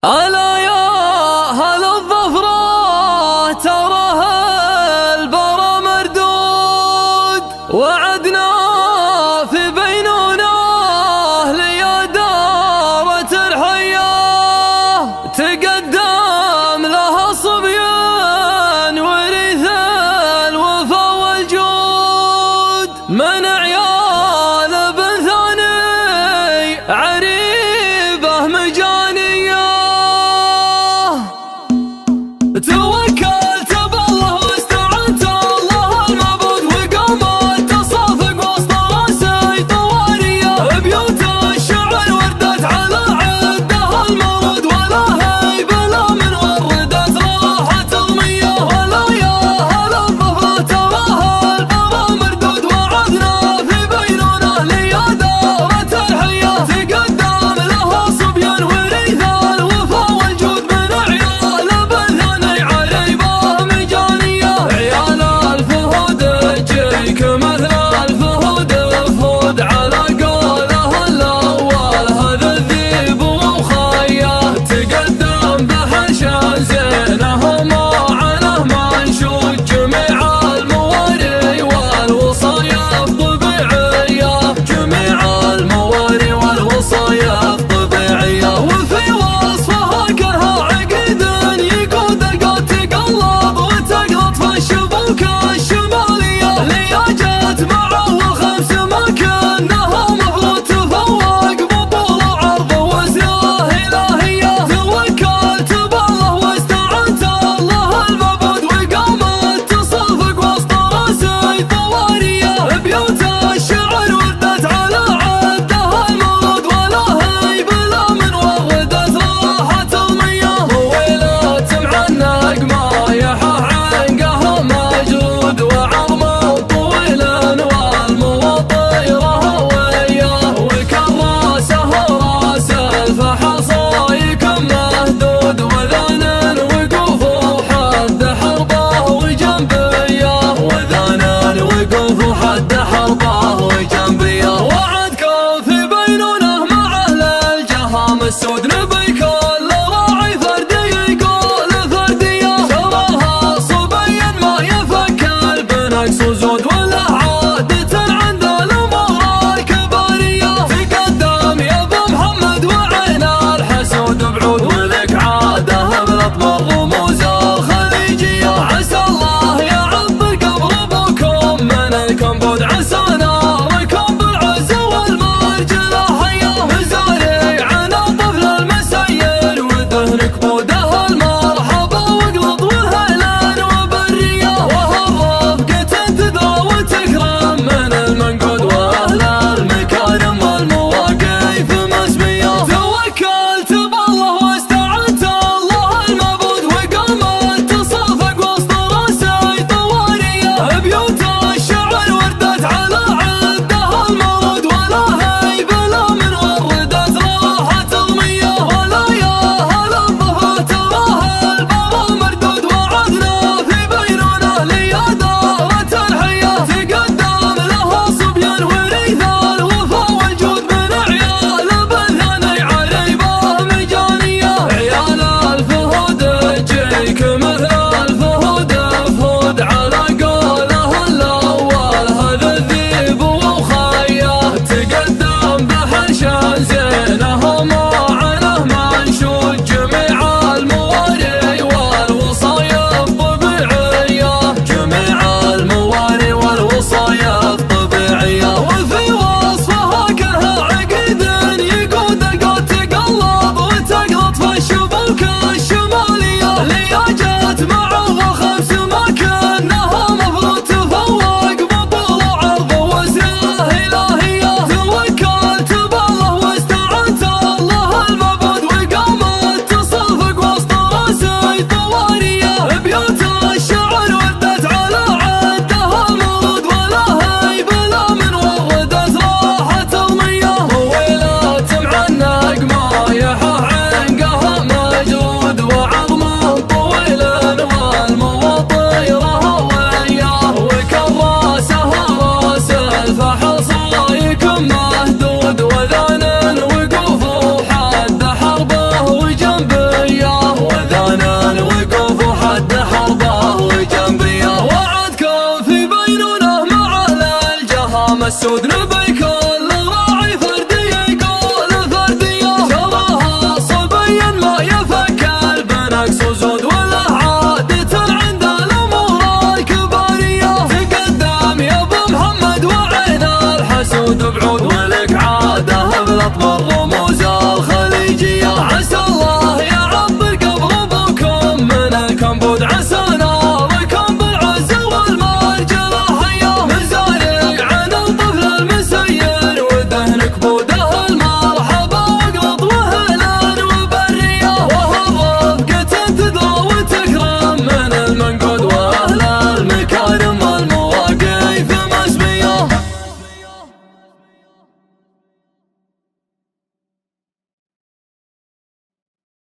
ألا يا أهل الظفرة تراها البرى مردود، وعدنا في بينونة ليا دارة الحياة، تقدم لها صبيان ورث الوفا والجود، من عيال بن ثاني عريبه مجانيه. توكلت بالله واستعنت الله المعبود، وقامت تصافق وسط راسي طواريه، بيوت الشعر وردت على عدها المورود، ولا هيب لا من وردت راحت الميه. ولا يا اهل الظفرة تراها البرى مردود، وعدنا في بينونه ليا دارة الحياة، تقدم لها صبيان ورث الوفا والجود، من عيال بثني عريبه مجانيه. عيال الفهود تجيك مثل الفهود فهود، على قوله الاول هذا الذيب وخيه، تقدم بحشا زينه معانه منشود، جميع المواري والوصايا طبيعيه، جميع المواري والوصايا طبيعيه. وفي وصفها كرها عقد يقود القد تقلب وتقلط في الشبوك الشماليه، ليا جت معه الخمس مكنها مفروض تفوق بطول عرض وزنه الهيه. توكلت بالله واستعنت الله المعبود، وقامت تصافق وسط راسي طواريه، بيوت الشعر وردت على عدها المورود، ولا هيب لا من وردت راحت الميه. ويلات معنق ما يحح عنقه مجرود، وعظمه طويل والموطيره وياه، وكراسه راس الفحل صايك مهدود، وذان وقوفه حد حربه وجنبيه، وذان وقوفه حد حربه وجنبيه. وعدكم في بينونه مع اهل الجهام السود، نبي كل راعي فردي يقول فرديه، تراها صبيا ما يفكر بنقص وزود، ولا عادة عند الامور الكباريه، تقدم يا ابو محمد وعين الحسود بعود، ولك عاده بالاطباق رموز الخليجيه. عسى الله يعظ قبر ابوكم من الكمبود، عسى ناركم بالعز والمرجله حيه، مزارع عن الطفل المسير اسود